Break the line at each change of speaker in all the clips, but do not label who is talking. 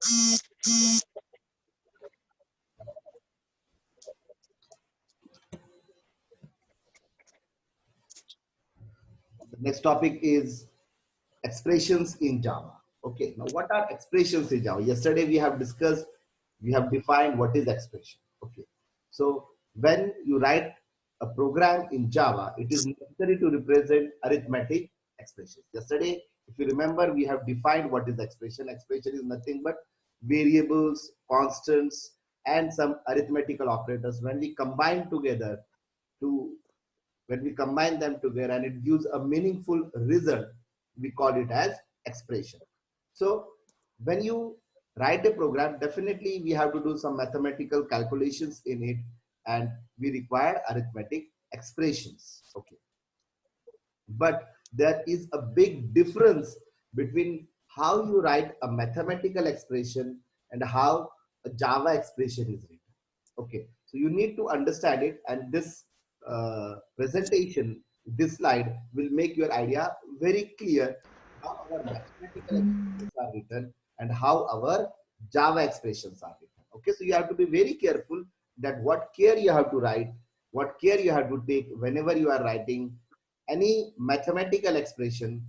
The next topic is expressions in Java. Okay, now what are expressions in Java? Yesterday we have discussed, we have defined what is expression. Okay, so when you write a program in Java, it is necessary to represent arithmetic expressions. Yesterday, if you remember, we have defined what is expression. Expression is nothing but variables, constants, and some arithmetical operators. To when we combine them together and it gives a meaningful result, we call it as expression. So when you write a program, definitely we have to do some mathematical calculations in it, and we require arithmetic expressions. Okay, but there is a big difference between how you write a mathematical expression and how a Java expression is written. Okay, so you need to understand it, and this presentation, this slide will make your idea very clear how our mathematical expressions are written and how our Java expressions are written. Okay, so you have to be very careful that what care you have to write, what care you have to take whenever you are writing any mathematical expression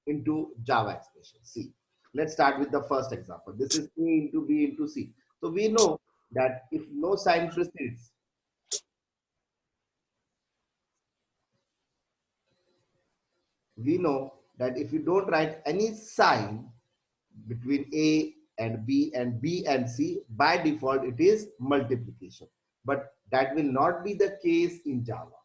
into Java expression. See, let's start with the first example. This is A into B into C. So we know that if no sign precedes, we know that if you don't write any sign between A and B and C, by default it is multiplication. But that will not be the case in Java.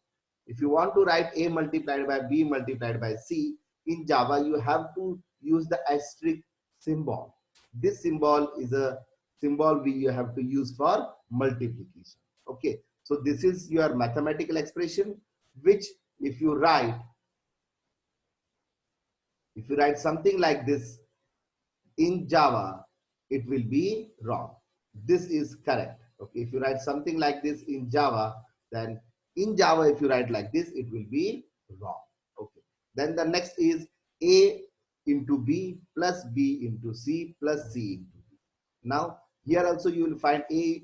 If you want to write A multiplied by B multiplied by C, in Java you have to use the asterisk symbol. This symbol is a symbol we have to use for multiplication. Okay, so this is your mathematical expression, which if you write, something like this in Java, it will be wrong. This is correct. Okay, if you write something like this in Java, then in Java, if you write like this, it will be wrong. Okay. Then the next is A into B plus B into C plus C into B. Now, here also you will find A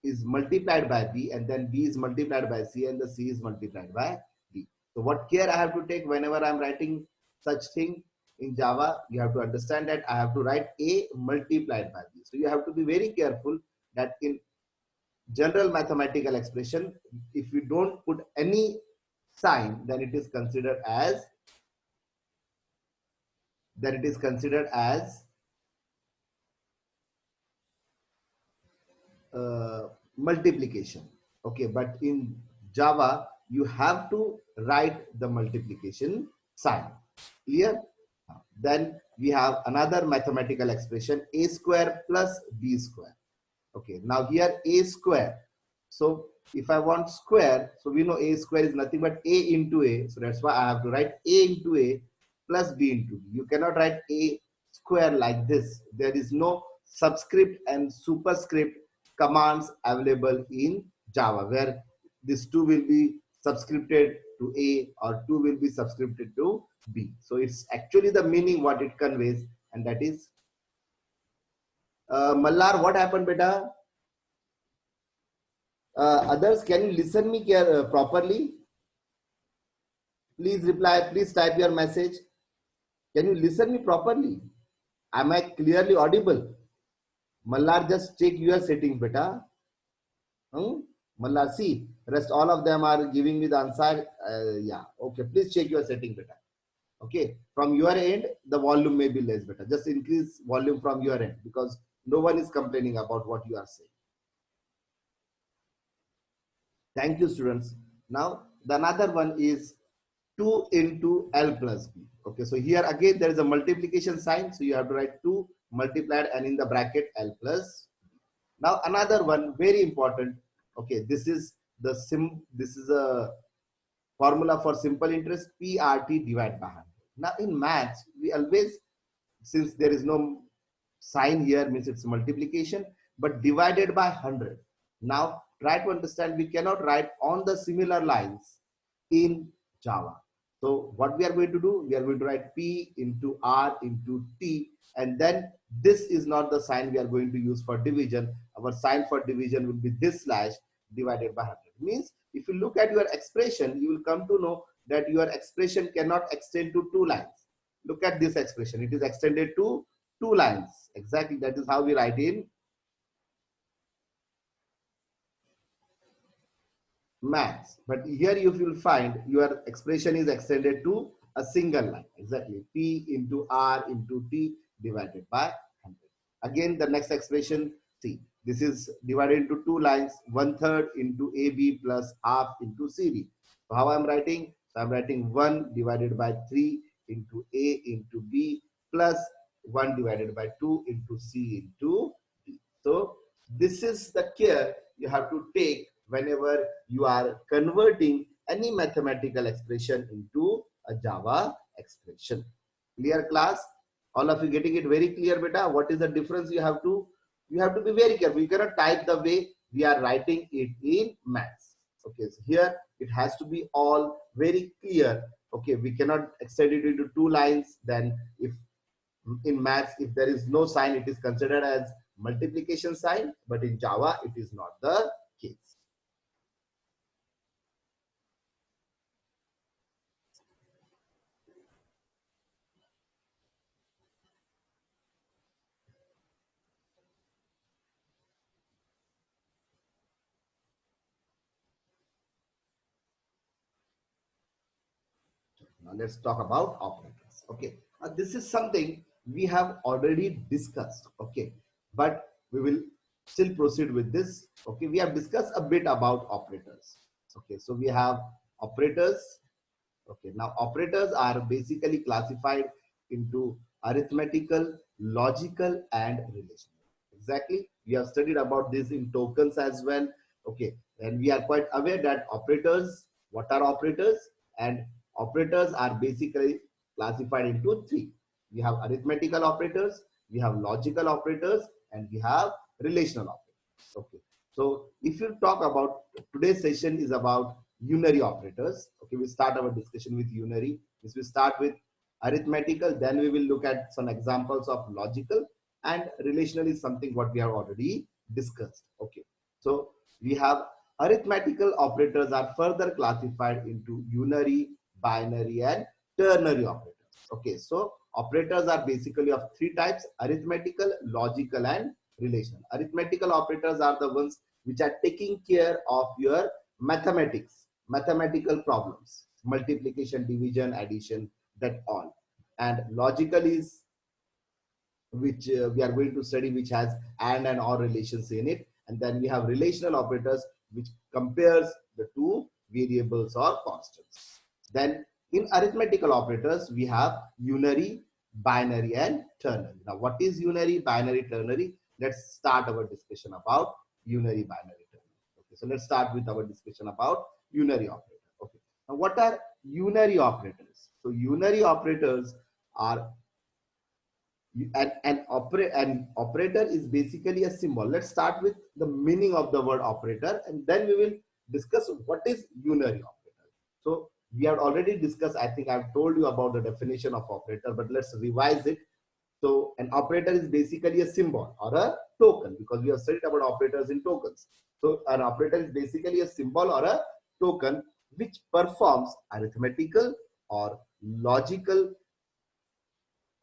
is multiplied by B, and then B is multiplied by C, and the C is multiplied by B. So what care I have to take whenever I'm writing such thing in Java? You have to understand that I have to write A multiplied by B. So you have to be very careful that in general mathematical expression, if you don't put any sign, then it is considered as multiplication. Okay, but in Java you have to write the multiplication sign. Clear? Then we have another mathematical expression, A square plus B square. Okay, now here A square. So if I want square, so we know A square is nothing but A into A. So that's why I have to write A into A plus B into B. You cannot write A square like this. There is no subscript and superscript commands available in Java, where this 2 will be subscripted to A or 2 will be subscripted to B. So it's actually the meaning what it conveys, and that is Mallar, what happened, beta? Others, can you listen me properly? Please reply. Please type your message. Can you listen me properly? Am I clearly audible? Mallar, just check your settings, beta. Mallar, see, rest all of them are giving me the answer. Yeah, okay. Please check your setting, beta. Okay, from your end, the volume may be less, beta. Just increase volume from your end, because no one is complaining about what you are saying. Thank you, students. Now, the another one is 2 into L plus B. Okay, so here again, there is a multiplication sign. So you have to write 2 multiplied and in the bracket L plus. Now, another one, very important. Okay, this is a formula for simple interest, PRT divided by 100. Now, in maths, we always, since there is no sign here, means it's multiplication, but divided by 100. Now, try to understand, we cannot write on the similar lines in Java. So what we are going to do, we are going to write P into R into T, and then this is not the sign we are going to use for division. Our sign for division will be this slash divided by 100. Means if you look at your expression, you will come to know that your expression cannot extend to two lines. Look at this expression. It is extended to two lines. Exactly. That is how we write in maths. But here if you will find your expression is extended to a single line. Exactly. P into R into T divided by 100. Again, the next expression, see, this is divided into two lines, 1/3 into AB plus half into CD. So how I'm writing? So I'm writing 1 divided by 3 into A into B plus 1 divided by 2 into C into D. So this is the care you have to take whenever you are converting any mathematical expression into a Java expression. Clear class? All of you getting it very clear, beta? What is the difference? You have to be very careful. You cannot type the way we are writing it in maths. Okay, so here it has to be all very clear. Okay, we cannot extend it into two lines. Then if in maths, if there is no sign, it is considered as multiplication sign, but in Java, it is not the case. Now let's talk about operators. Okay, now this is something we have already discussed. Okay, but we will still proceed with this. Okay, we have discussed a bit about operators. Okay, so we have operators. Okay, now operators are basically classified into arithmetical, logical, and relational. Exactly, we have studied about this in tokens as well. Okay, and we are quite aware that operators, what are operators? And operators are basically classified into three. We have arithmetical operators, we have logical operators, and we have relational operators. Okay, so if you talk about today's session is about unary operators. Okay, we start our discussion with unary. This will start with arithmetical, then we will look at some examples of logical, and relational is something what we have already discussed. Okay, so we have arithmetical operators are further classified into unary, binary, and ternary operators. Okay, so operators are basically of three types: arithmetical, logical, and relational. Arithmetical operators are the ones which are taking care of your mathematics, mathematical problems, multiplication, division, addition, that all. And logical is which we are going to study, which has and or relations in it. And then we have relational operators, which compares the two variables or constants. Then in arithmetical operators, we have unary, binary, and ternary. Now, what is unary, binary, ternary? Let's start our discussion about unary, binary, ternary. Okay, so let's start with our discussion about unary operator. Okay, now what are unary operators? So unary operators are an operator is basically a symbol. Let's start with the meaning of the word operator, and then we will discuss what is unary operator. So we have already discussed, I think I've told you about the definition of operator, but let's revise it. So an operator is basically a symbol or a token, because we have studied about operators in tokens. So an operator is basically a symbol or a token which performs arithmetical or logical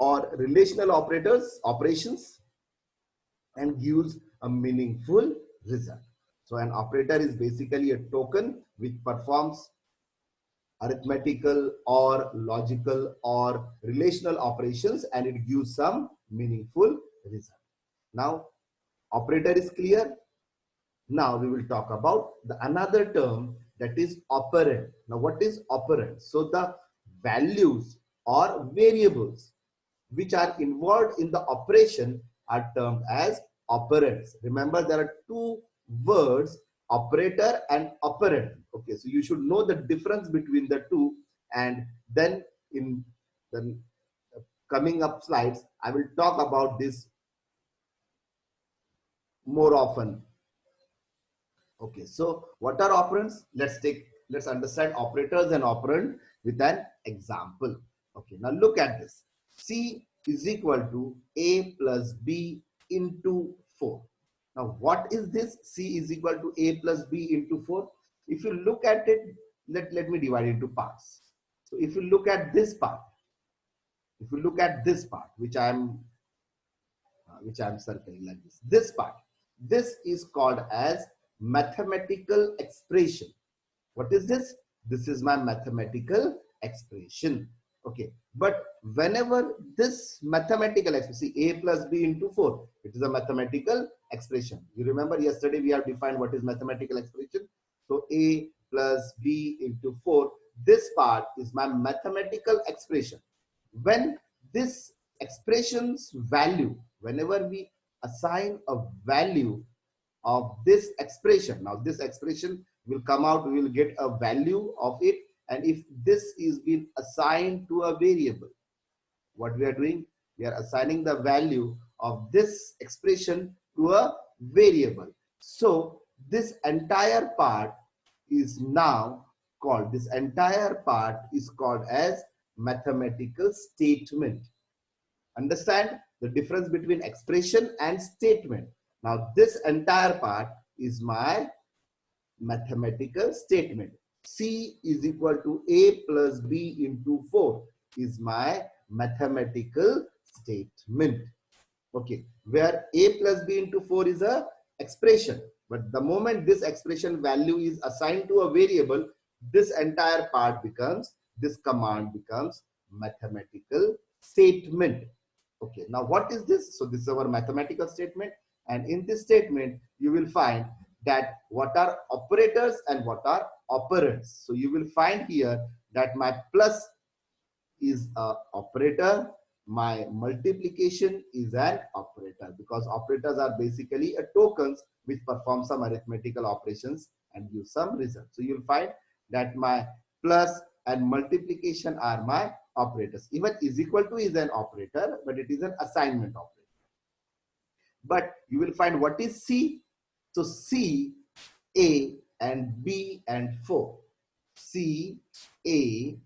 or relational operations and gives a meaningful result. So an operator is basically a token which performs arithmetical or logical or relational operations, and it gives some meaningful result. Now, operator is clear. Now we will talk about the another term, that is operand. Now what is operand? So the values or variables which are involved in the operation are termed as operands. Remember, there are two words, operator and operand. Okay, so you should know the difference between the two, and then in the coming up slides, I will talk about this more often. Okay, so what are operands? Let's understand operators and operand. with an example. Okay, now look at this. C is equal to A plus B into 4. Now what is this? C is equal to A plus B into 4. If you look at it, let me divide it into parts. So if you look at this part, if you look at this part, which I'm circling like this part, this is called as mathematical expression. What is this? This is my mathematical expression. Okay, but whenever this mathematical expression, A plus B into 4, it is a mathematical expression. You remember yesterday we have defined what is mathematical expression. So A plus B into 4, this part is my mathematical expression. When this expression's value, whenever we assign a value of this expression, now this expression will come out, we will get a value of it, and if this is being assigned to a variable, what we are doing, we are assigning the value of this expression to a variable. So this entire part is now called, this entire part is called as mathematical statement. Understand the difference between expression and statement. Now this entire part is my mathematical statement. C is equal to A plus B into 4 is my mathematical statement. Okay, where A plus B into 4 is a expression, but the moment this expression value is assigned to a variable, this entire part becomes, this command becomes mathematical statement. Okay, now what is this? So this is our mathematical statement, and in this statement you will find that what are operators and what are operands. So you will find here that my plus is a operator, my multiplication is an operator, because operators are basically a tokens which perform some arithmetical operations and give some result. So you'll find that my plus and multiplication are my operators. Even is equal to is an operator, but it is an assignment operator. But you will find what is C. So C, A and B and 4. C, A,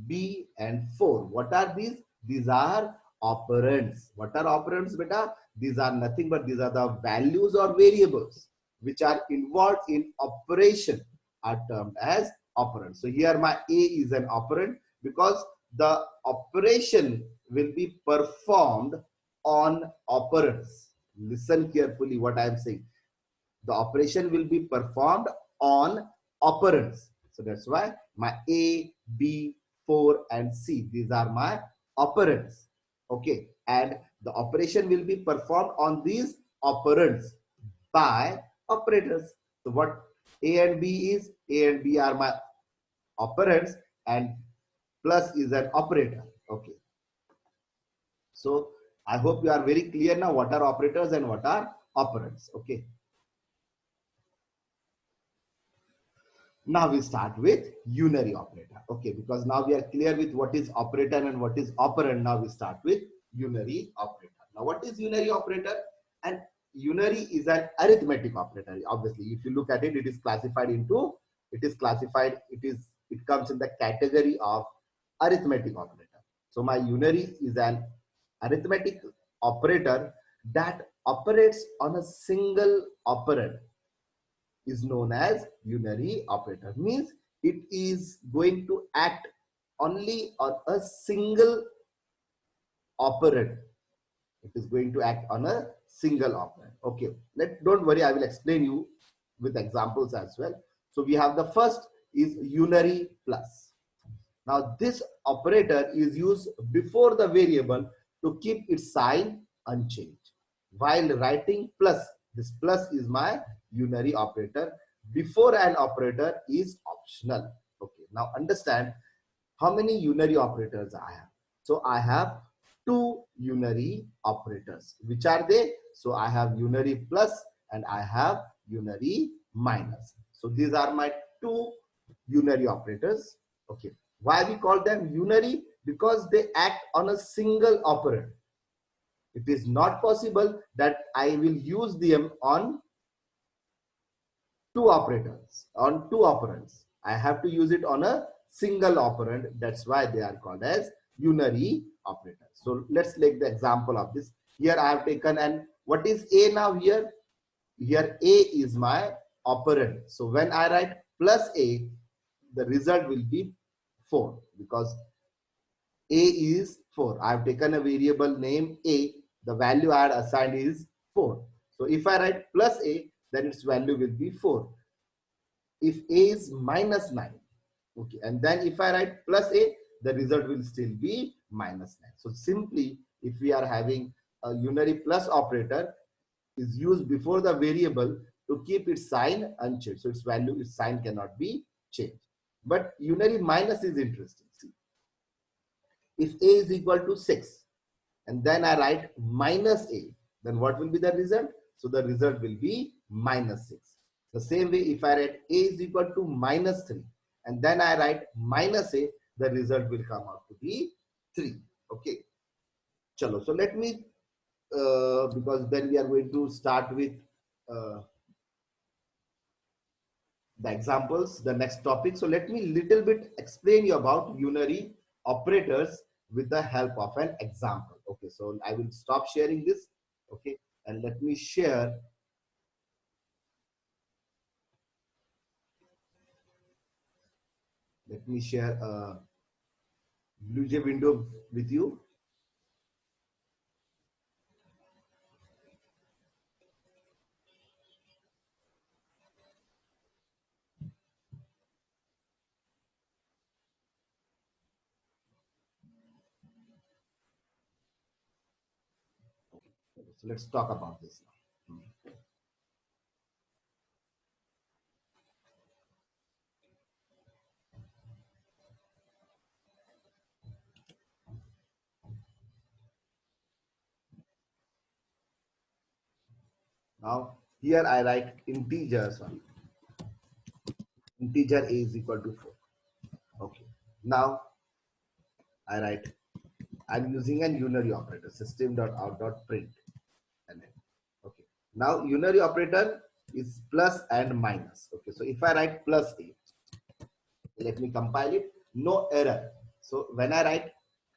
B and 4. What are these? These are operands. What are operands, beta? These are nothing but these are the values or variables which are involved in operation are termed as operands. So here my A is an operand because the operation will be performed on operands. Listen carefully what I am saying. The operation will be performed on operands. So that's why my A, B, 4 and C, these are my operands. Okay, and the operation will be performed on these operands by operators. So what A and B is, A and B are my operands and plus is an operator. Okay. So I hope you are very clear now what are operators and what are operands. Okay. Now we start with unary operator. Okay, because now we are clear with what is operator and what is operand. Now we start with unary operator. Now what is unary operator? And unary is an arithmetic operator. Obviously, if you look at it, it is classified, it comes in the category of arithmetic operator. So my unary is an arithmetic operator that operates on a single operand, is known as unary operator. Means it is going to act only on a single operand. It is going to act on a single operand. Okay, don't worry, I will explain you with examples as well. So we have the first is unary plus. Now this operator is used before the variable to keep its sign unchanged. While writing plus, this plus is my unary operator. Before an operator is optional. Okay, now understand how many unary operators I have. So I have two unary operators. Which are they? So I have unary plus and I have unary minus. So these are my two unary operators. Okay. Why we call them unary? Because they act on a single operand. It is not possible that I will use them on two operators, on two operands. I have to use it on a single operand. That's why they are called as unary operators. So let's take the example of this. Here I have taken, and what is A now here? Here A is my operand. So when I write plus A, the result will be 4 because A is 4. I have taken a variable name A. The value I had assigned is 4. So if I write plus A, then its value will be 4. If A is minus 9, okay, and then if I write plus A, the result will still be minus 9. So simply, if we are having a unary plus operator, is used before the variable to keep its sign unchanged. So its value, its sign cannot be changed. But unary minus is interesting. See, if A is equal to 6, and then I write minus A, then what will be the result? So the result will be minus 6. The same way, if I write A is equal to minus 3, and then I write minus A, the result will come out to be 3. Okay. Chalo. So let me, because then we are going to start with the examples, the next topic. So let me little bit explain you about unary operators with the help of an example. Okay, so I will stop sharing this. Okay, and let me share. Let me share a BlueJ window with you. Okay, so let's talk about this now. Now here I write integer, sorry, integer A is equal to 4. Okay, now I write, I'm using an unary operator, system.out.print. Okay, now unary operator is plus and minus. Okay, so if I write plus A, let me compile it, no error. So when I write,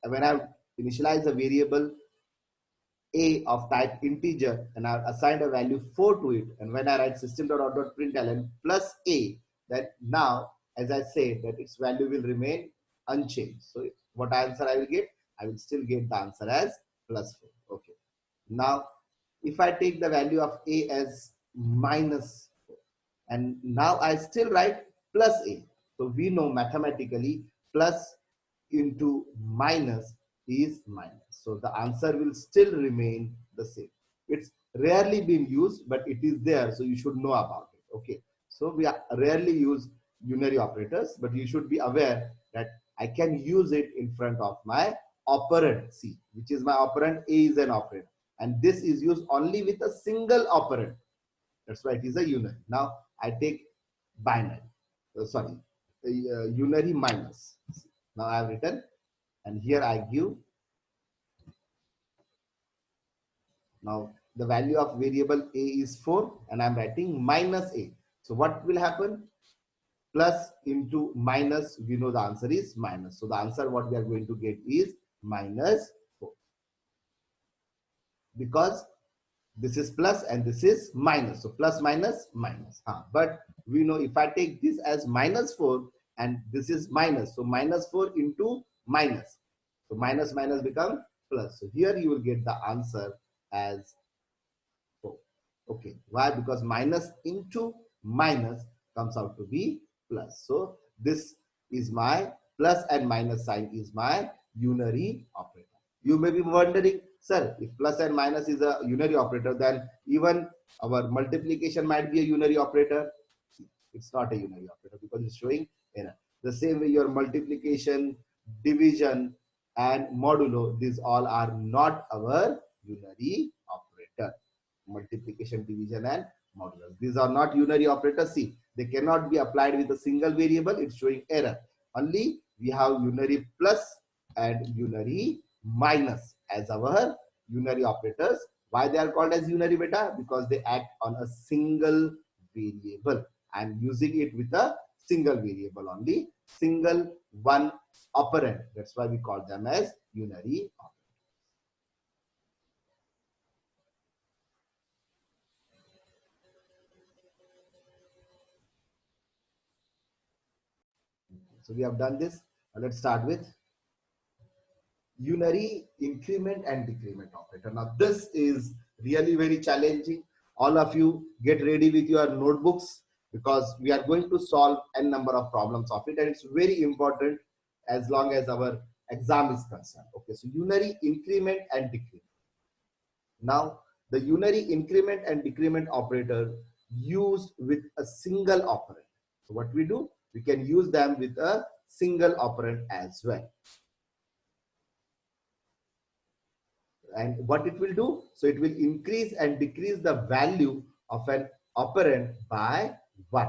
when I initialize a variable A of type integer and I've assigned a value 4 to it, and when I write system.out.println plus A, then now, as I say, that its value will remain unchanged. So what answer I will get? I will still get the answer as plus 4. Okay. Now, if I take the value of A as minus 4, and now I still write plus A. So we know mathematically plus into minus is minus. So the answer will still remain the same. It's rarely been used, but it is there. So you should know about it. Okay. So we rarely use unary operators, but you should be aware that I can use it in front of my operand C, which is my operand. A is an operand. And this is used only with a single operand. That's why it is a unary. Now I take binary, sorry, unary minus. Now I have written, and here I give, now the value of variable A is 4, and I'm writing minus A. So what will happen? Plus into minus, we know the answer is minus. So the answer what we are going to get is minus 4. Because this is plus and this is minus. So plus minus minus. But we know if I take this as minus 4 and this is minus, so minus 4 into minus. So minus minus become plus. So here you will get the answer as 4. Okay. Why? Because minus into minus comes out to be plus. So this is my plus and minus sign is my unary operator. You may be wondering, sir, if plus and minus is a unary operator, then even our multiplication might be a unary operator. It's not a unary operator because it's showing error. The same way your multiplication, division, and modulo, these all are not our unary operator. Multiplication, division, and modulus. These are not unary operators. See, they cannot be applied with a single variable. It's showing error. Only we have unary plus and unary minus as our unary operators. Why they are called as unary beta? Because they act on a single variable. I'm using it with a single variable only. single one operand. That's why we call them as unary operators. So we have done this. Now let's start with unary increment and decrement operator. Now this is really very challenging. All of you get ready with your notebooks because we are going to solve n number of problems of it, and it's very important as long as our exam is concerned. Okay, so unary increment and decrement. Now the unary increment and decrement operator used with a single operand. So what we do, we can use them with a single operand as well. And what it will do, so it will increase and decrease the value of an operand by 1.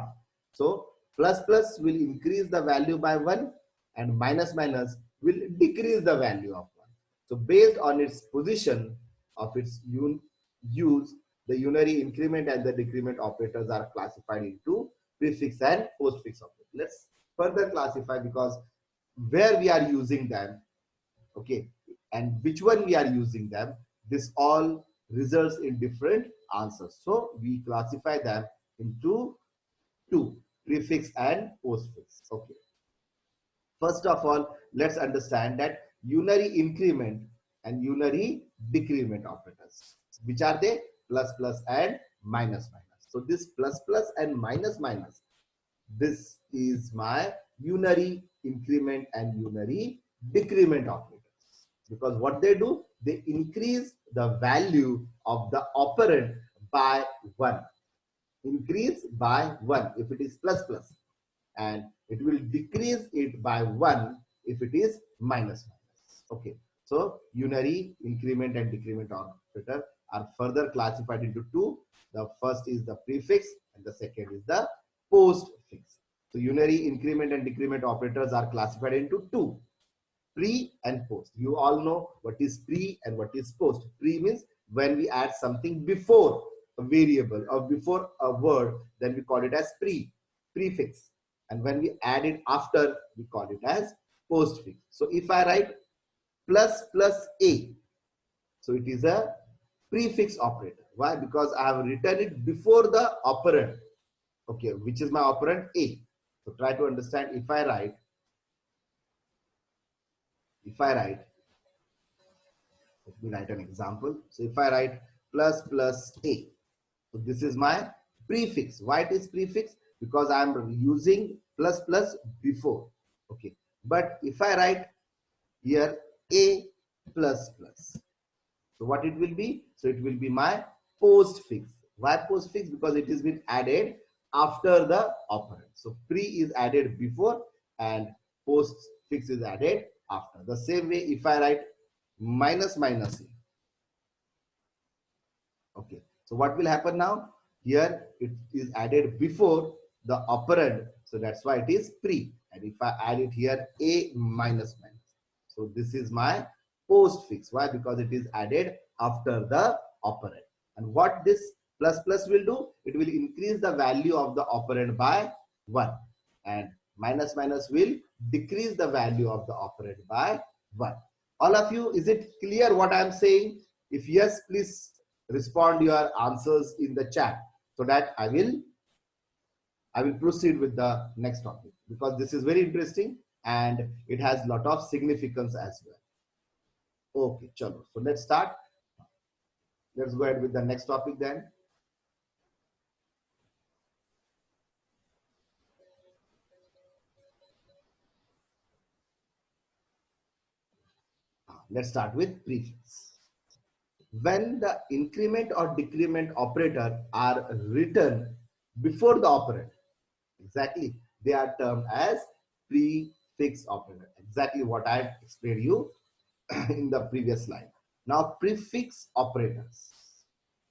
So plus plus will increase the value by 1 and minus minus will decrease the value of 1. So based on its position of its use, the unary increment and the decrement operators are classified into prefix and postfix operators. Let's further classify because where we are using them, okay, and which one we are using them, this all results in different answers. So we classify them into two, prefix and postfix. Okay. First of all, let's understand that unary increment and unary decrement operators. Which are they? Plus plus and minus minus. So this plus plus and minus minus, this is my unary increment and unary decrement operators. Because what they do, they increase the value of the operand by 1. Increase by 1 if it is plus plus, and it will decrease it by 1 if it is minus minus. Okay, so unary increment and decrement operator are further classified into two. The first is the prefix and the second is the postfix. So unary increment and decrement operators are classified into two, pre and post. You all know what is pre and what is post. Pre means when we add something before a variable or before a word, then we call it as prefix. And when we add it after, we call it as postfix. So if I write plus plus a, so it is a prefix operator. Why? Because I have written it before the operand. Okay, which is my operand a. So try to understand. If I write, let me write an example. So if I write plus plus a, so this is my prefix. Why it is prefix? Because I am using plus plus before. Okay, but if I write here a plus plus, so what it will be? So it will be my postfix. Why postfix? Because it has been added after the operand. So pre is added before and postfix is added after. The same way if I write minus minus a. Okay, so what will happen now? Here it is added before the operand, so that's why it is pre. And if I add it here a minus minus, so this is my postfix. Why? Because it is added after the operand. And what this plus plus will do, it will increase the value of the operand by 1, and minus minus will decrease the value of the operand by 1. All of you, is it clear what I am saying? If yes, please respond your answers in the chat so that I will proceed with the next topic, because this is very interesting and it has a lot of significance as well. Okay, chalo. So let's start. Let's go ahead with the next topic then. Let's start with prefix. When the increment or decrement operator are written before the operand, exactly, they are termed as prefix operator. Exactly what I explained you in the previous slide. Now prefix operators.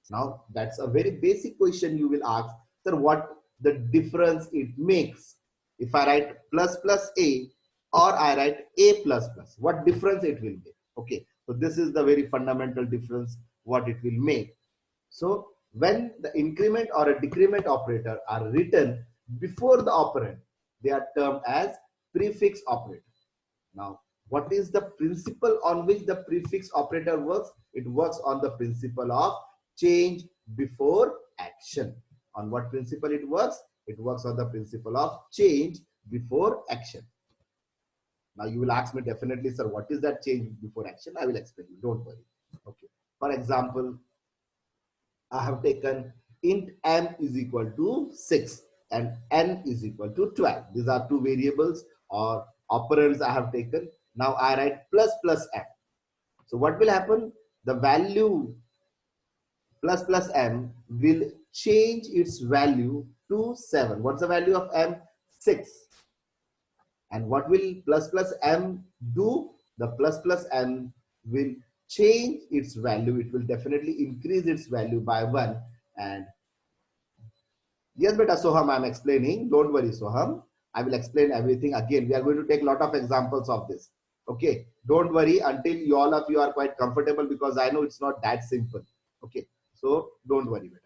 Now that's a very basic question you will ask, sir, what the difference it makes if I write plus plus a or I write a plus plus, what difference it will make? Okay, so this is the very fundamental difference what it will make. So when the increment or a decrement operator are written before the operand, they are termed as prefix operator. Now, what is the principle on which the prefix operator works? It works on the principle of change before action. On what principle it works? It works on the principle of change before action. Now you will ask me definitely, sir, what is that change before action? I will explain you. Don't worry. Okay. For example, I have taken int m is equal to 6 and n is equal to 12. These are two variables or operands I have taken. Now I write plus m. So what will happen? The value plus m will change its value to 7. What's the value of m? 6. And what will plus m do? The plus m will change its value. It will definitely increase its value by 1. And yes, beta Soham, I'm explaining. Don't worry, Soham. I will explain everything again. We are going to take a lot of examples of this. Okay. Don't worry until you all of you are quite comfortable, because I know it's not that simple. Okay. So don't worry, beta.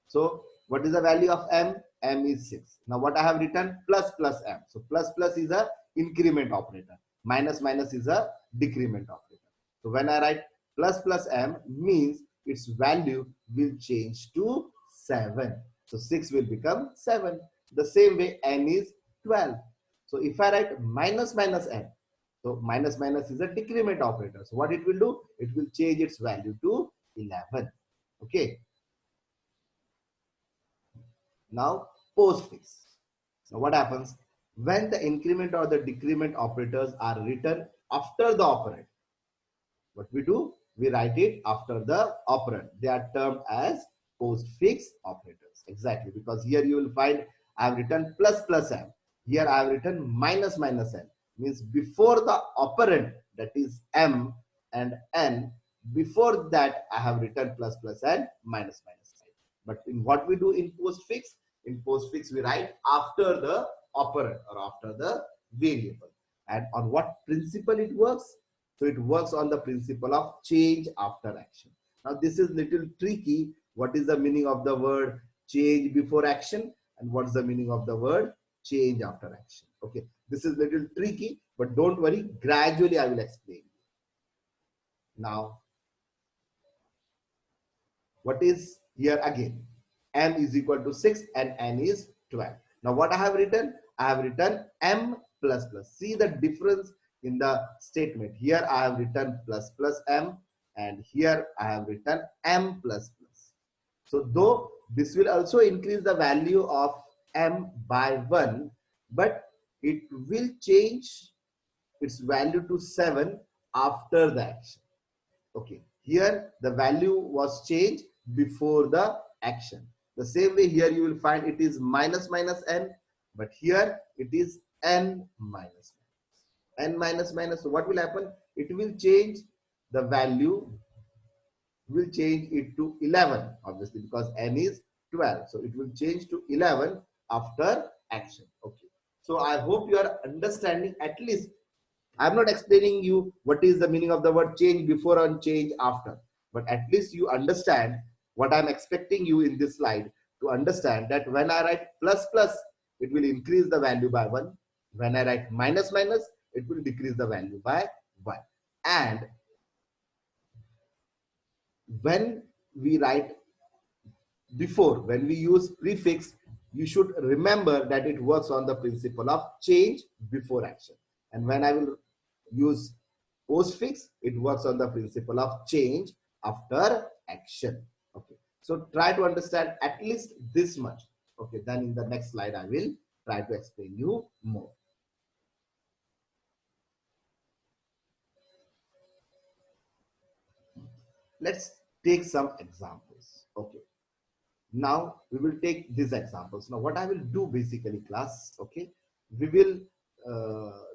So what is the value of m? M is 6. Now what I have written? Plus m. So plus is a increment operator. Minus is a decrement operator. So when I write plus m means its value will change to 7. So 6 will become 7. The same way n is 12. So if I write minus n, so minus is a decrement operator. So what it will do? It will change its value to 11. Okay. Now postfix. Now what happens? When the increment or the decrement operators are written after the operand, what we do? We write it after the operand. They are termed as postfix operators. Exactly, because here you will find I have written plus m. Here I have written minus m. Means before the operand, that is m and n, before that I have written plus and minus. But in what we do in postfix? In postfix we write after the operand or after the variable. And on what principle it works? So it works on the principle of change after action. Now this is little tricky. What is the meaning of the word change before action? And what's the meaning of the word change after action? Okay, this is little tricky, but don't worry. Gradually I will explain. Now, what is here again? M is equal to 6 and n is 12. Now what I have written? I have written m plus. See the difference in the statement. Here I have written plus m, and here I have written m plus. So though this will also increase the value of m by 1, but it will change its value to 7 after the action. Okay, here the value was changed before the action. The same way here you will find it is minus n, but here it is n minus minus. So what will happen? It will change the value, will change it to 11, obviously, because n is 12. So it will change to 11 after action. Okay. So I hope you are understanding. At least I'm not explaining you what is the meaning of the word change before and change after, but at least you understand what I'm expecting you in this slide to understand, that when I write plus, it will increase the value by 1. When I write minus, it will decrease the value by 1. And when we write before, when we use prefix, you should remember that it works on the principle of change before action. And when I will use postfix, it works on the principle of change after action. Okay, so try to understand at least this much. Okay, then in the next slide I will try to explain you more. Let's take some examples. Okay, now we will take these examples. Now what I will do basically, class, okay, we will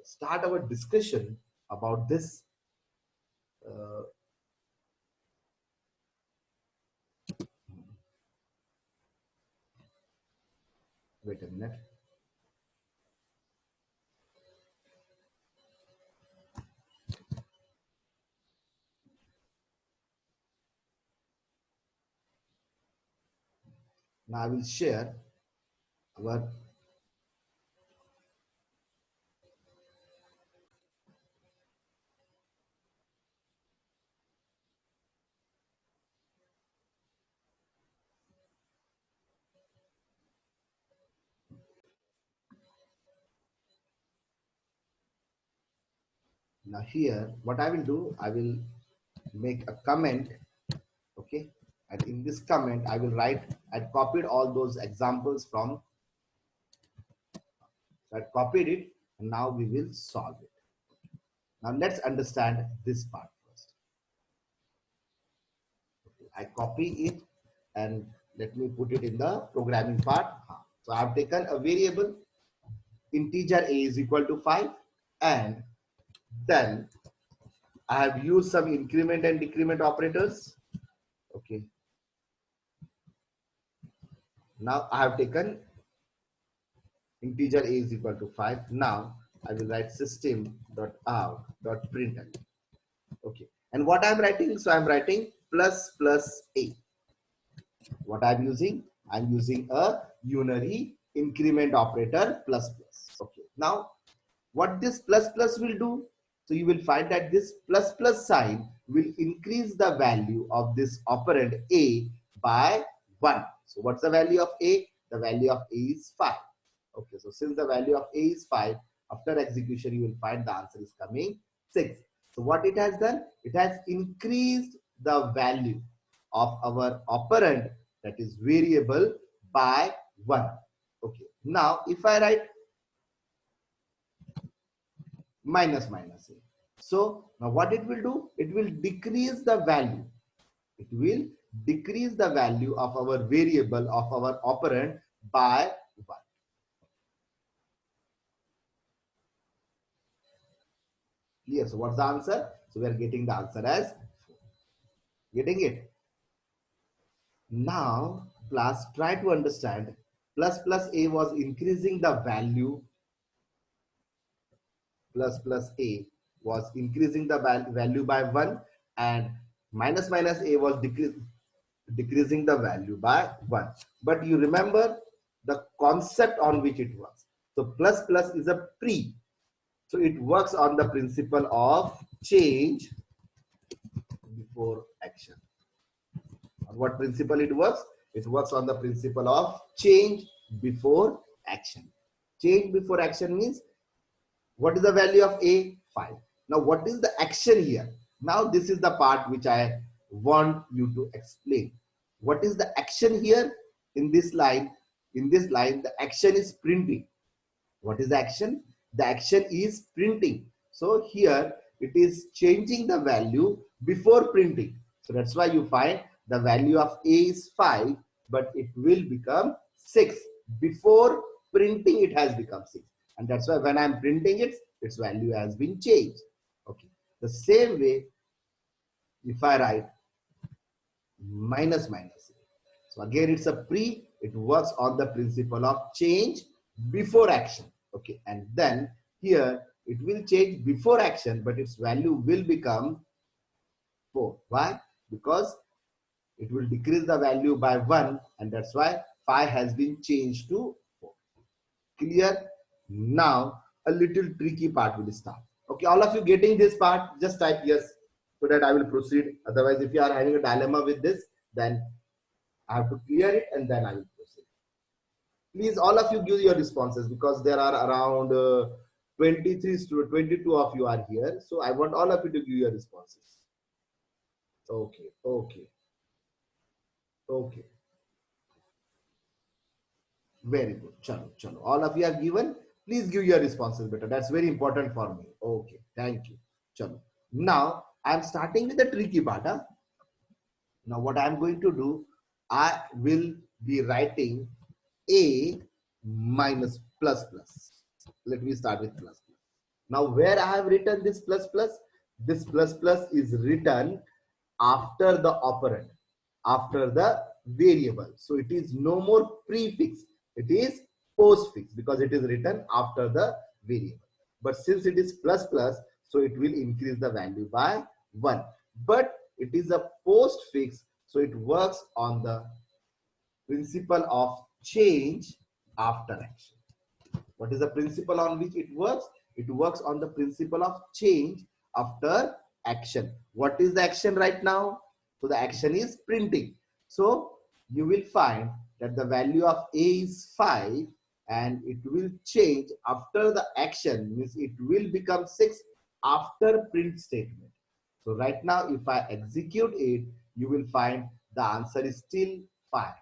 start our discussion about this uh, wait a minute. Now I will share our Now here, what I will do, I will make a comment, okay? And in this comment, I will write, I copied all those examples from, so I copied it, and now we will solve it. Now let's understand this part first. Okay, I copy it and let me put it in the programming part. So I have taken a variable, integer a is equal to 5, and then I have used some increment and decrement operators. Okay. Now I have taken integer a is equal to 5. Now I will write system.out.println. Okay. And what I'm writing? So I'm writing plus plus a. What I'm using? I'm using a unary increment operator plus plus. Okay. Now what this plus plus will do? So you will find that this plus plus sign will increase the value of this operand a by 1. So what's the value of a? The value of a is 5. Okay, so since the value of a is 5, after execution you will find the answer is coming 6. So what it has done? It has increased the value of our operand, that is variable, by 1. Okay, now if I write minus minus a. So now what it will do? It will decrease the value. It will decrease the value of our variable, of our operand, by 1. Clear? So what's the answer? So we are getting the answer as 4. Getting it? Now class, try to understand. Plus plus a was increasing the value. Plus plus a was increasing the value by 1, and minus minus a was decreasing the value by 1. But you remember the concept on which it works. So plus plus is a pre. So it works on the principle of change before action. On what principle it works? It works on the principle of change before action. Change before action means, what is the value of a? 5. Now what is the action here? Now this is the part which I want you to explain. What is the action here in this line? In this line, the action is printing. What is the action? The action is printing. So here it is changing the value before printing. So that's why you find the value of a is 5, but it will become 6. Before printing it has become 6. And that's why when I'm printing it, its value has been changed. Okay. The same way, if I write minus minus a. So again, it's a pre, it works on the principle of change before action. Okay, and then here it will change before action, but its value will become 4. Why? Because it will decrease the value by 1, and that's why 5 has been changed to 4. Clear? Now a little tricky part will start. Okay, all of you getting this part, just type yes so that I will proceed. Otherwise, if you are having a dilemma with this, then I have to clear it and then I will proceed. Please, all of you give your responses, because there are around 23 to 22 of you are here. So I want all of you to give your responses. Okay, okay, okay. Very good. Chalo, chalo. All of you have given. Please give your responses better. That's very important for me. Okay, thank you. Chalo. Now I'm starting with the tricky part. Huh? Now what I'm going to do, I will be writing a minus plus plus. Let me start with plus plus. Now where I have written this plus plus is written after the operand, after the variable. So it is no more prefix, it is postfix, because it is written after the variable. But since it is plus plus, so it will increase the value by 1. But it is a postfix, so it works on the principle of change after action. What is the principle on which it works? It works on the principle of change after action. What is the action right now? So the action is printing. So you will find that the value of a is 5, and it will change after the action, means it will become 6. after print statement. So right now, if I execute it, you will find the answer is still 5.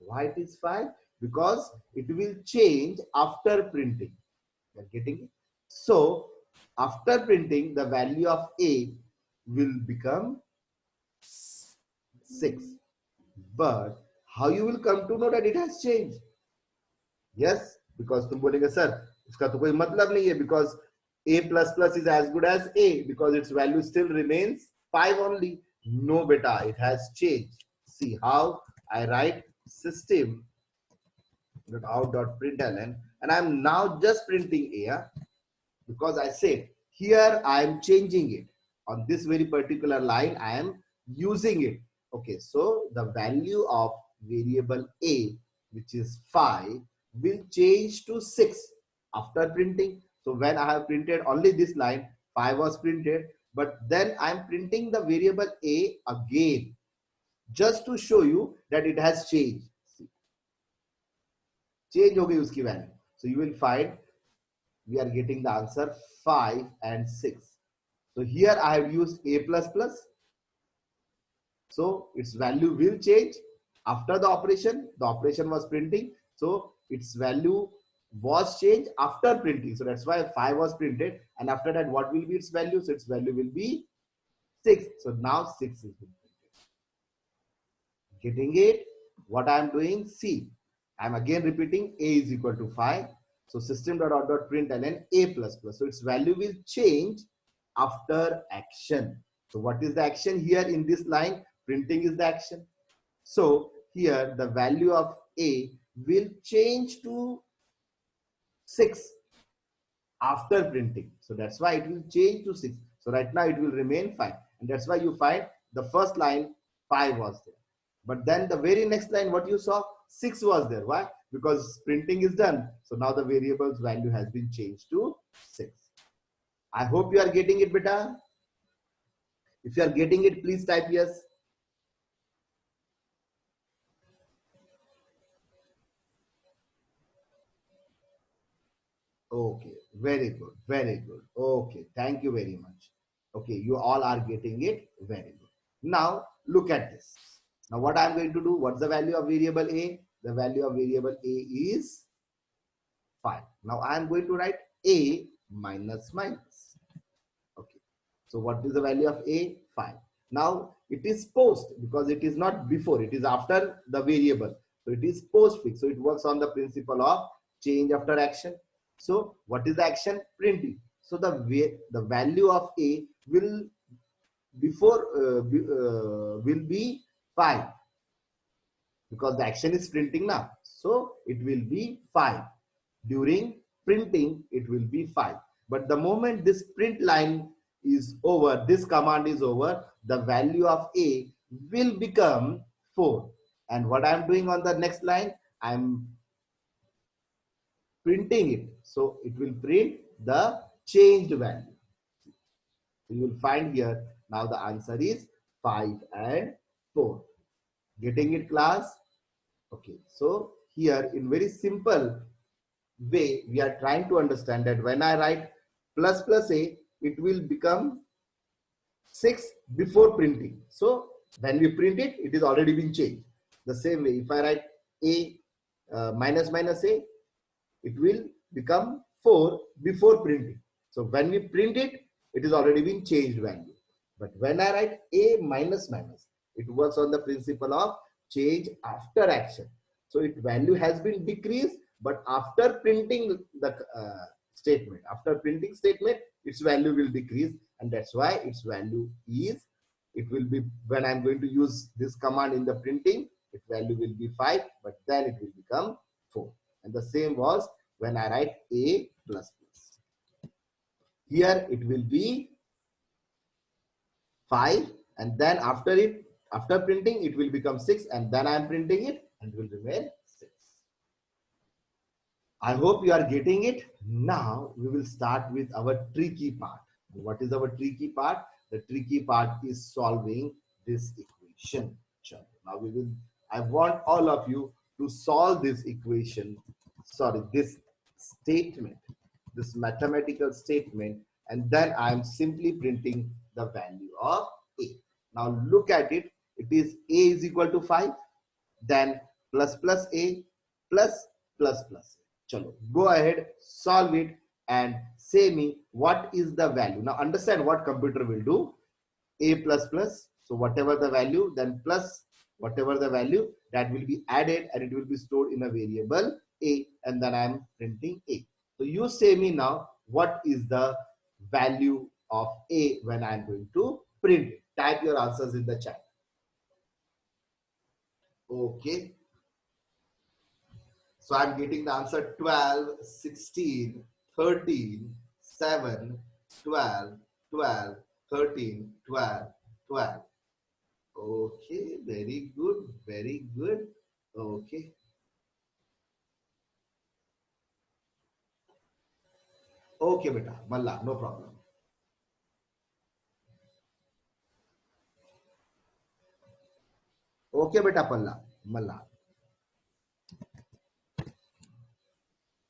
Why it is 5? Because it will change after printing. You're getting it? So after printing, the value of A will become 6. But how you will come to know that it has changed? Yes, because तुम बोलेंगे sir उसका तो कोई मतलब नहीं है, because A plus plus is as good as A because its value still remains 5 only. No beta, it has changed. See how I write system out.println and I'm now just printing A because I said here I am changing it. On this very particular line I am using it. Okay, so the value of variable A, which is 5, will change to 6 after printing. So when I have printed only this line, 5 was printed, but then I am printing the variable A again just to show you that it has changed. Change हो गई उसकी value. So you will find we are getting the answer 5 and 6. So here I have used A plus plus. So its value will change after the operation. The operation was printing. So its value was changed after printing. So that's why 5 was printed. And after that, what will be its value? So its value will be 6. So now 6 is being printed. Getting it? What I am doing? See, I am again repeating A is equal to 5. So system.out.println A plus plus. So its value will change after action. So what is the action here in this line? Printing is the action. So here the value of A will change to 6 after printing. So that's why it will change to 6. So right now it will remain 5. And that's why you find the first line 5 was there. But then the very next line, what you saw, 6 was there. Why? Because printing is done. So now the variable's value has been changed to 6. I hope you are getting it, beta. If you are getting it, please type yes. Okay, very good, very good. Okay, thank you very much. Okay, you all are getting it very good. Now, look at this. Now, what I'm going to do, what's the value of variable A? The value of variable A is 5. Now, I'm going to write A minus minus. Okay, so what is the value of A? 5. Now, it is post because it is not before, it is after the variable. So, it is postfix. So, it works on the principle of change after action. So what is the action? Printing. So the value of A will will be 5 because the action is printing now. So it will be 5. During printing, it will be 5. But the moment this print line is over, this command is over, the value of A will become 4. And what I'm doing on the next line, I'm printing it. So it will print the changed value. So you will find here now the answer is 5 and 4. Getting it, class? Okay. So here in very simple way, we are trying to understand that when I write plus plus A, it will become 6 before printing. So when we print it, it is already been changed. The same way, if I write A minus minus A, it will become 4 before printing. So when we print it, it is already been changed value. But when I write A minus minus, it works on the principle of change after action. So its value has been decreased, but after printing the statement, after printing statement, its value will decrease. And that's why its value is, it will be, when I'm going to use this command in the printing, its value will be 5, but then it will become 4. And the same was when I write A plus plus. Here it will be 5 and then after printing it will become 6 and then I am printing it and it will remain 6. I hope you are getting it. Now we will start with our tricky part. What is our tricky part? The tricky part is solving this equation. Now I want all of you to solve this equation, sorry, this statement, this mathematical statement, and then I am simply printing the value of A. Now look at it. It is A is equal to 5. Then plus plus A plus plus plus A. Chalo, go ahead, solve it and say me what is the value. Now understand what computer will do. A plus plus, so whatever the value, then plus whatever the value, that will be added and it will be stored in a variable A, and then I am printing A. So you say me now what is the value of A when I am going to print it. Type your answers in the chat. Okay. So I'm getting the answer 12, 16, 13, 7, 12, 12, 13, 12, 12. Okay, very good, very good. Okay, okay, beta, Malla, no problem. Okay, beta, Palla, Malla.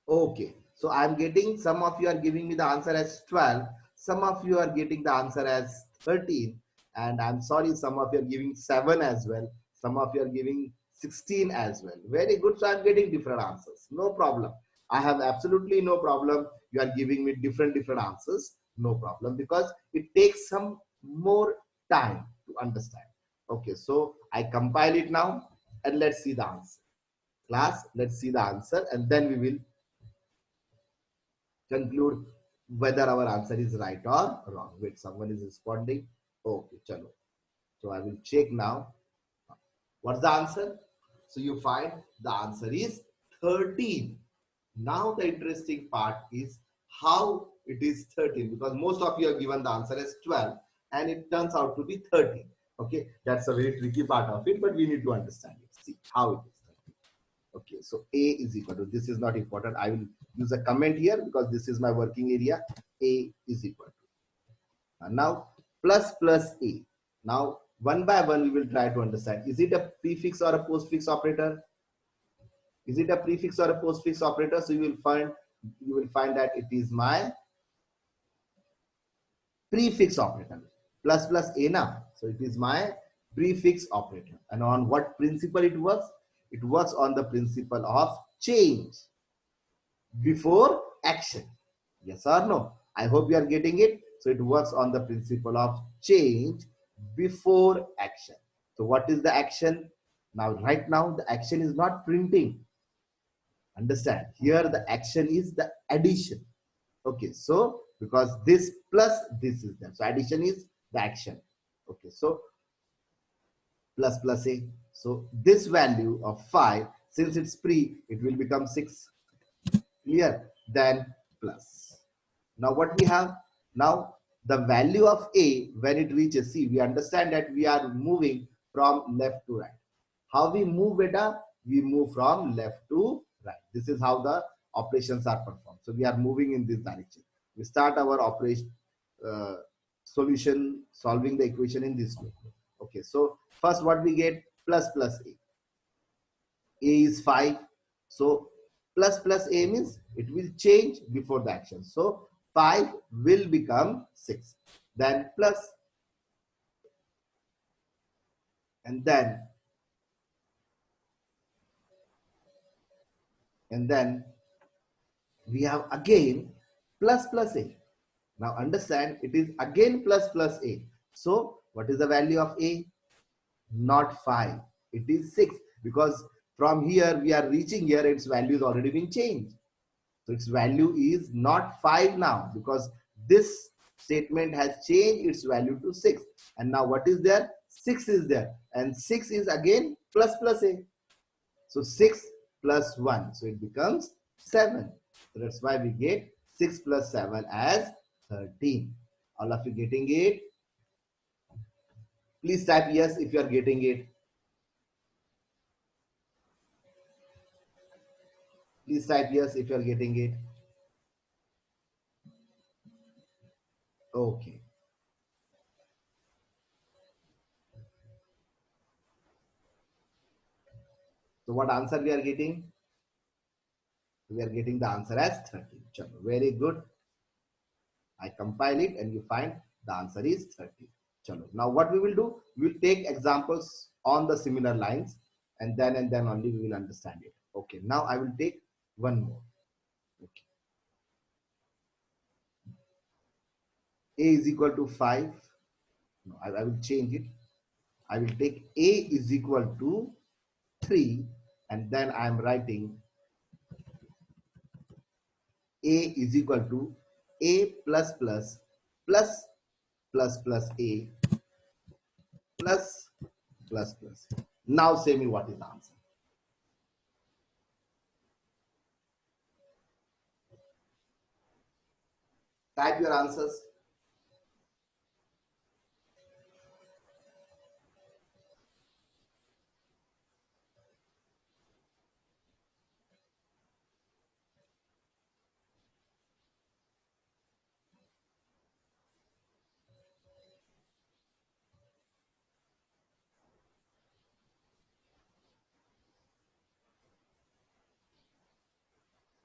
Okay, so I'm getting, some of you are giving me the answer as 12, some of you are getting the answer as 13, and I'm sorry, some of you are giving 7 as well, some of you are giving 16 as well. Very good, so I'm getting different answers, no problem. I have absolutely no problem. You are giving me different answers, no problem, because it takes some more time to understand. Okay, so I compile it now and let's see the answer. Class, let's see the answer and then we will conclude whether our answer is right or wrong. Wait, someone is responding. Okay, chalo. So I will check now. What's the answer? So you find the answer is 13. Now the interesting part is how it is 13, because most of you have given the answer as 12 and it turns out to be 13. Okay, that's a very tricky part of it, but we need to understand it. See how it is. Okay, so A is equal to, this is not important. I will use a comment here because this is my working area. A is equal to. And now plus plus A. Now one by one we will try to understand. Is it a prefix or a postfix operator? Is it a prefix or a postfix operator? So you will find that it is my prefix operator. Plus plus A now. So it is my prefix operator. And on what principle it works? It works on the principle of change before action. Yes or no? I hope you are getting it. So it works on the principle of change before action. So what is the action? Now, right now, the action is not printing. Understand? Here, the action is the addition. Okay, so because this plus this is there. So addition is the action. Okay, so plus plus A. So this value of 5, since it's pre, it will become 6. Clear? Then plus. Now what we have? Now the value of A when it reaches C, we understand that we are moving from left to right. How we move beta? We move from left to right. This is how the operations are performed. So we are moving in this direction. We start our operation solution, solving the equation in this way. Okay, so first what we get? Plus plus A. A is 5. So plus plus A means it will change before the action. So 5 will become 6. Then plus, and then we have again plus plus A. Now understand, it is again plus plus A. So what is the value of A? Not 5. It is 6, because from here we are reaching here, its value is already been changed. So its value is not 5 now, because this statement has changed its value to 6. And now what is there? 6 is there. And 6 is again plus plus A. So 6 plus 1. So it becomes 7. So that's why we get 6 plus 7 as 13. All of you getting it? Please type yes if you are getting it. Please type yes if you are getting it. Okay. So what answer we are getting? We are getting the answer as 13. Very good. I compile it and you find the answer is 30. Chalo. Now what we will do, we will take examples on the similar lines and then only we will understand it. Okay, now I will take one more. Okay. A is equal to 5. No, I will change it. I will take A is equal to 3 and then I am writing A is equal to A plus plus A plus plus. Now say me what is the answer. Type your answers.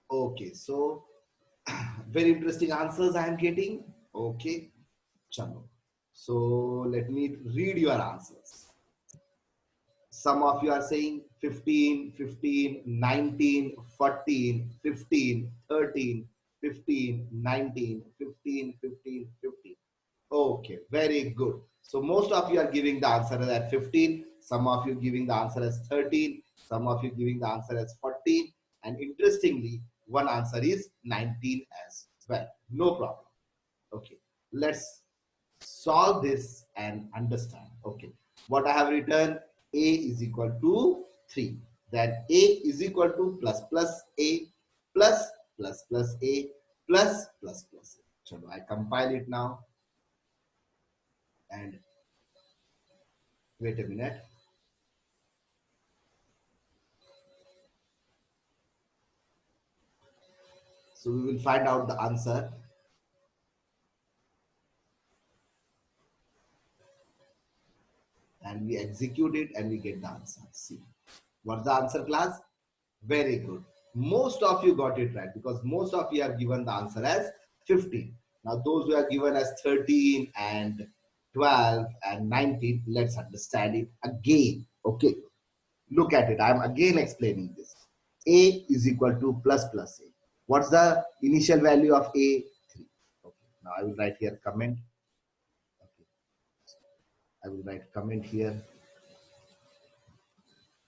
Okay, so very interesting answers I am getting. Okay, chalo. So let me read your answers. Some of you are saying 15, 15, 19, 14, 15, 13, 15, 19, 15, 15, 15. Okay, very good. So most of you are giving the answer as 15. Some of you giving the answer as 13. Some of you giving the answer as 14. And interestingly, one answer is 19 as well. No problem. Okay, let's solve this and understand. Okay, what I have written, A is equal to 3. Then A is equal to plus A plus A plus A. So I compile it now and wait a minute. So we will find out the answer and we execute it and we get the answer. See, what's the answer, class? Very good. Most of you got it right because most of you have given the answer as 15. Now those who are given as 13 and 12 and 19, let's understand it again. Okay, look at it. I'm again explaining this. A is equal to plus A. What's the initial value of A? 3. Okay, now I will write here comment. Okay, I will write comment here.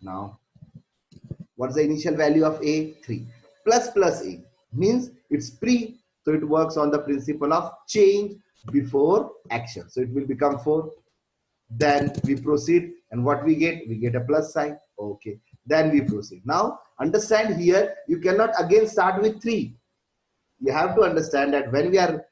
Now what's the initial value of A? 3. Plus A means it's pre, so it works on the principle of change before action. So it will become 4. Then we proceed, and what we get? We get a plus sign. Okay. Then we proceed. Now understand here, you cannot again start with 3. You have to understand that when we are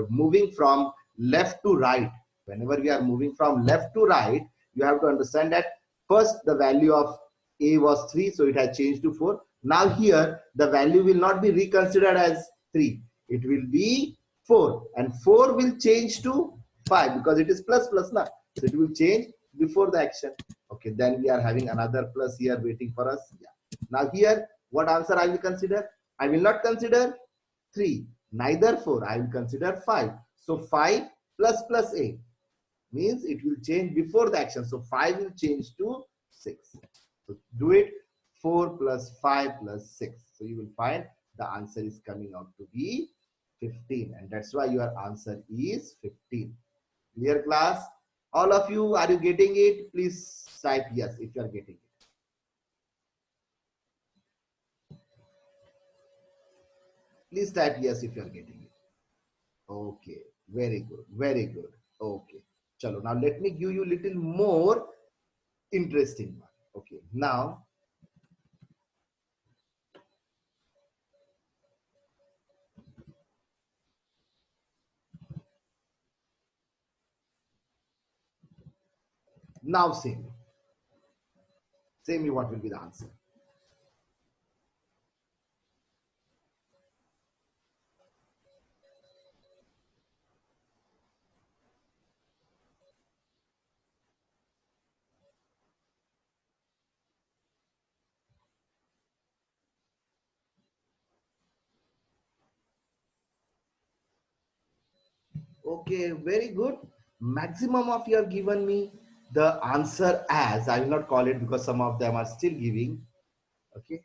moving from left to right, whenever we are moving from left to right, you have to understand that first the value of A was 3, so it has changed to 4. Now here the value will not be reconsidered as 3, it will be 4, and 4 will change to 5 because it is plus now, so it will change before the action. Okay, then we are having another plus here waiting for us. Yeah. Now here what answer I will consider? I will not consider 3, neither 4, I will consider 5. So 5 plus A means it will change before the action. So 5 will change to 6. So do it, 4 plus 5 plus 6. So you will find the answer is coming out to be 15, and that's why your answer is 15. Clear, class? All of you, are you getting it? Please type yes if you are getting it. Please type yes if you are getting it. Okay, very good, very good. Okay, chalo. Now let me give you little more interesting one. Okay, now say me what will be the answer. Okay, very good. Maximum of you have given me the answer as, I will not call it because some of them are still giving. Okay,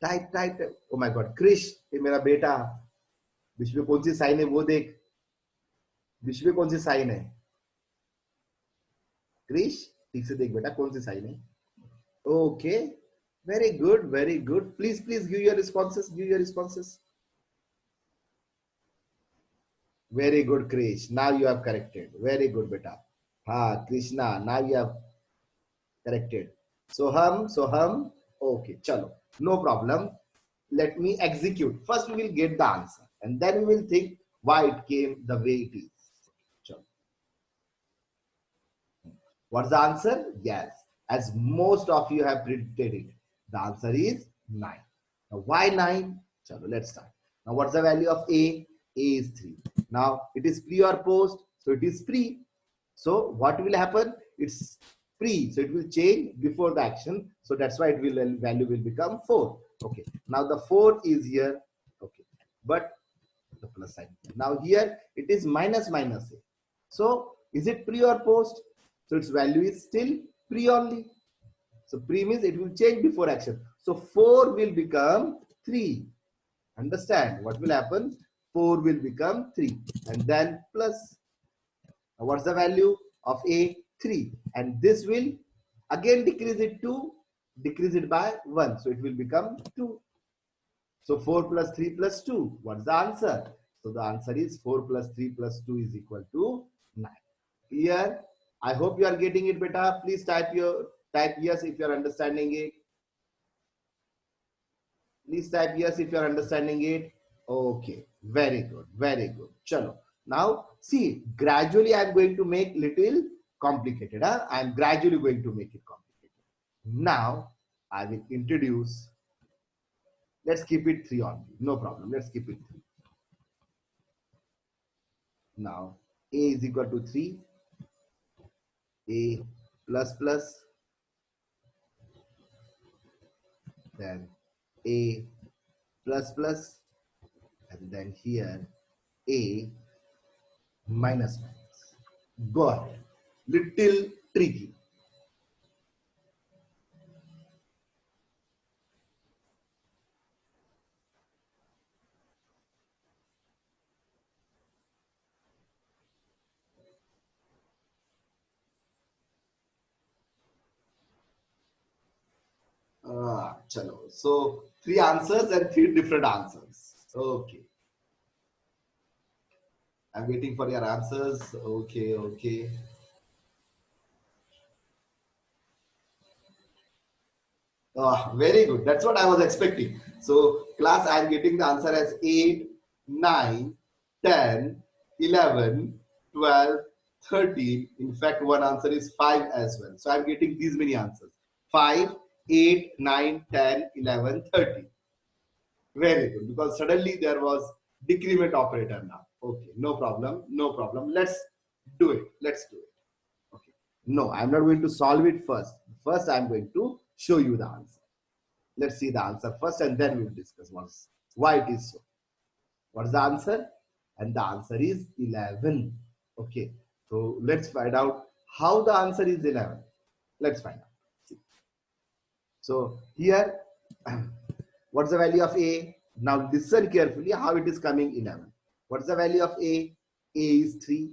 type. Oh my God, Krish, ये मेरा बेटा, बीच में कौन सी sign है वो देख, बीच में कौन सी साइन है? क्रिश, ठीक से देख बेटा कौन सी साइन है? Okay, very good, very good. Please give your responses. Give your responses. Very good, Krish. Now you have corrected. Very good, beta. Ha, Krishna. Now you have corrected. So hum. Okay, chalo. No problem. Let me execute. First, we will get the answer, and then we will think why it came the way it is. Chalo. What's the answer? Yes, as most of you have predicted it. The answer is 9. Now, why 9? Chalo, let's start. Now, what's the value of A? A is 3. Now, it is pre or post, so it is pre. So, what will happen? It's pre, so it will change before the action. So, that's why it will value will become 4. Okay. Now, the 4 is here. Okay. But the plus sign. Now, here it is minus minus A. So, is it pre or post? So, its value is still pre only. So, pre means it will change before action. So, 4 will become 3. Understand what will happen? 4 will become 3 and then plus. Now, what's the value of A? 3. And this will again decrease it by 1. So, it will become 2. So, 4 plus 3 plus 2. What's the answer? So, the answer is 4 plus 3 plus 2 is equal to 9. Clear? I hope you are getting it, beta. Please type yes if you are understanding it. Please type yes if you are understanding it. Okay, very good, very good. Chalo. Now, see, gradually I am going to make little complicated. Huh? I am gradually going to make it complicated. Now, I will introduce, let's keep it 3 only. No problem, let's keep it 3. Now, A is equal to 3, A plus plus, then A plus plus, and then here A minus minus. Go ahead. Little tricky. Chalo. So 3 answers and 3 different answers. Okay. I'm waiting for your answers. Okay. Very good. That's what I was expecting. So class, I'm getting the answer as 8, 9, 10, 11, 12, 13. In fact, one answer is 5 as well. So I'm getting these many answers. 5, 8, 9, 10, 11, 13. Very good, because suddenly there was decrement operator now. Okay, no problem, no problem. Let's do it. Let's do it. Okay. No, I'm not going to solve it first. First, I'm going to show you the answer. Let's see the answer first, and then we'll discuss why it is so. What's the answer? And the answer is 11. Okay, so let's find out how the answer is 11. Let's find out. See. So here, what's the value of A? Now listen carefully how it is coming 11. What's the value of A? A is 3.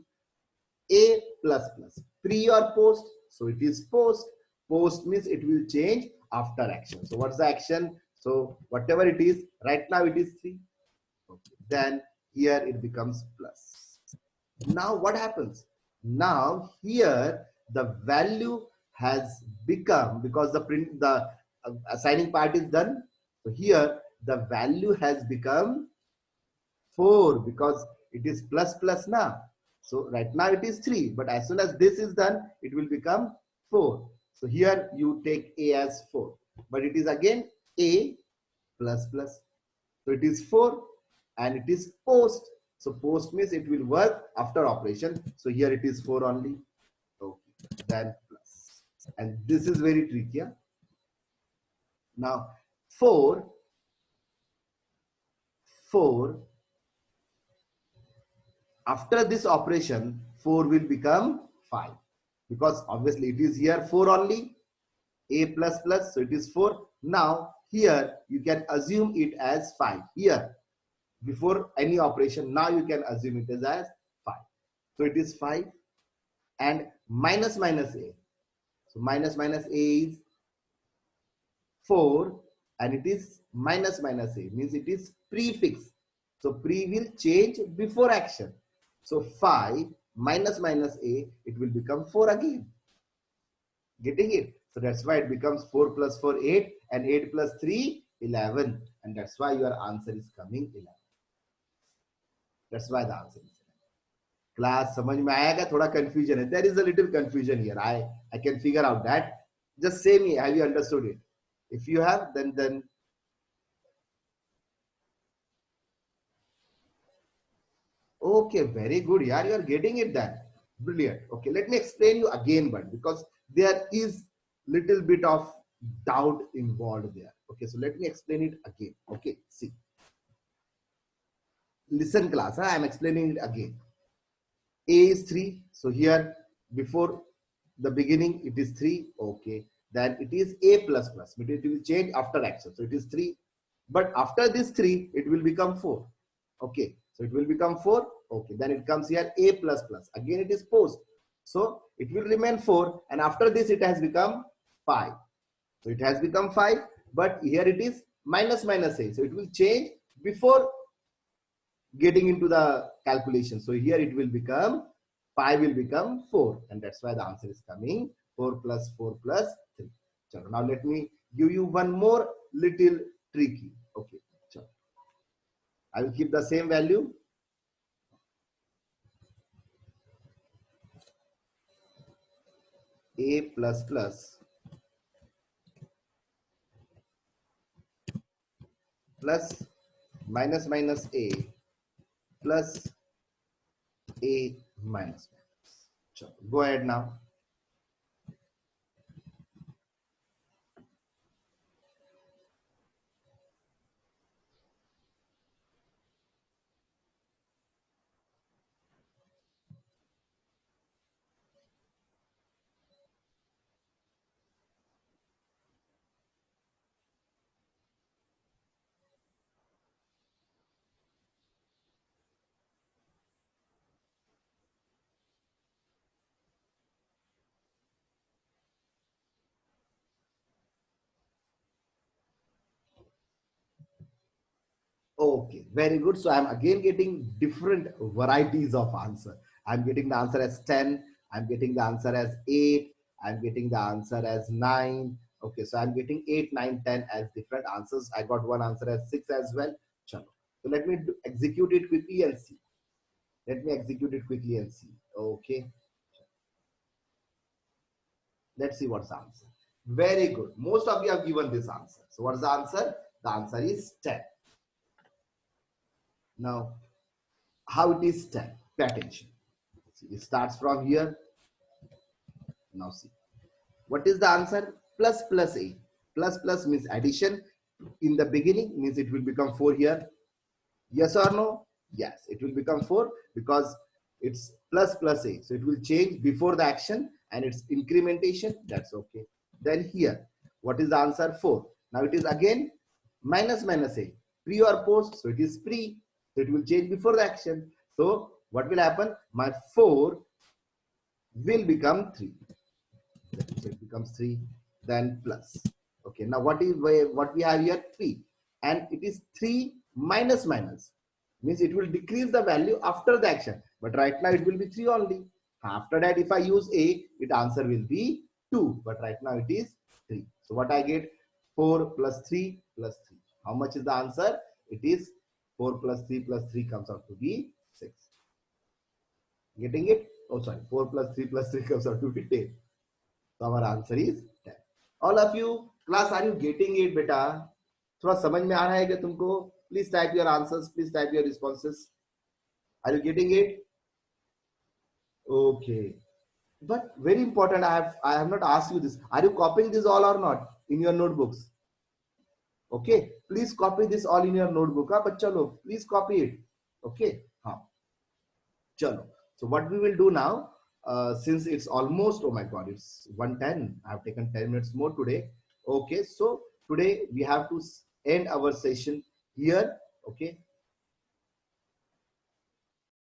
A plus plus. Pre or post? So it is post. Post means it will change after action. So what's the action? So whatever it is, right now it is 3. Okay. Then here it becomes plus. Now what happens? Now here the value has become, because the assigning part is done. So here the value has become 4 because it is plus plus now. So right now it is 3, but as soon as this is done, it will become 4. So here you take A as 4, but it is again A plus plus. So it is 4 and it is post. So post means it will work after operation. So here it is 4 only. Okay, then plus. And this is very tricky. Yeah? Now 4 4 After this operation, 4 will become 5 because obviously it is here 4 only, a plus plus, so it is 4. Now here you can assume it as 5 here before any operation. Now you can assume it as 5. So it is 5 and minus minus a. So minus minus a is 4 and it is minus minus a means it is prefix. So pre will change before action. So 5 minus minus a, it will become 4 again. Getting it? So that's why it becomes 4 plus 4, 8 and 8 plus 3, 11. And that's why your answer is coming 11. That's why the answer is 11. Class, समझ में आएगा? थोड़ा confusion है. There is a little confusion here. I can figure out that. Just say me, have you understood it? If you have, then okay, very good. Yeah, you are getting it then. Brilliant. Okay, let me explain you again, but because there is little bit of doubt involved there. Okay, so let me explain it again. Okay, see. Listen class, I am explaining it again. A is 3. So here before the beginning it is 3. Okay, then it is a plus plus, but it will change after action. So it is 3. But after this 3, it will become 4. Okay, so it will become 4. Okay, then it comes here a plus plus. Again it is post. So it will remain 4 and after this it has become 5. So it has become 5, but here it is minus minus a. So it will change before getting into the calculation. So here it will become 5 will become 4 and that's why the answer is coming 4 plus 4 plus 3. So now let me give you one more little tricky. Okay, so I will keep the same value. A plus plus plus minus minus a plus a minus. So go ahead now. Okay, very good. So I'm again getting different varieties of answer. I'm getting the answer as 10. I'm getting the answer as 8. I'm getting the answer as 9. Okay, so I'm getting 8, 9, 10 as different answers. I got one answer as 6 as well. Chalo. So let me execute it quickly and see. Let me execute it quickly and see. Okay. Let's see what's the answer. Very good. Most of you have given this answer. So what's the answer? The answer is 10. Now, how it is 10? Pay attention. See, it starts from here. Now see. What is the answer? Plus plus a. Plus plus means addition. In the beginning means it will become 4 here. Yes or no? Yes, it will become 4 because it's plus plus a. So it will change before the action and it's incrementation. That's okay. Then here, what is the answer? 4. Now it is again minus minus a. Pre or post? So it is pre. So it will change before the action. So what will happen? My 4 will become 3. So it becomes 3, then plus. Okay, now what we have here? 3. And it is 3 minus minus. Means it will decrease the value after the action. But right now it will be 3 only. After that, if I use a, its answer will be 2. But right now it is 3. So what I get? 4 plus 3 plus 3. How much is the answer? It is 4 plus 3 comes out to be 6. Getting it? Oh, sorry. 4 plus 3 comes out to be 10. So our answer is 10. All of you, class, are you getting it, beta? थोड़ा समझ में आ रहा है क्या तुमको? Please type your answers. Please type your responses. Are you getting it? Okay. But very important, I have not asked you this. Are you copying this all or not in your notebooks? Okay. Please copy this all in your notebook. हाँ बच्चा लोग, please copy it. Okay. हाँ. Chalo. So what we will do now, since it's almost, oh my God, it's 1:10. I've taken 10 minutes more today. Okay, so today we have to end our session here. Okay,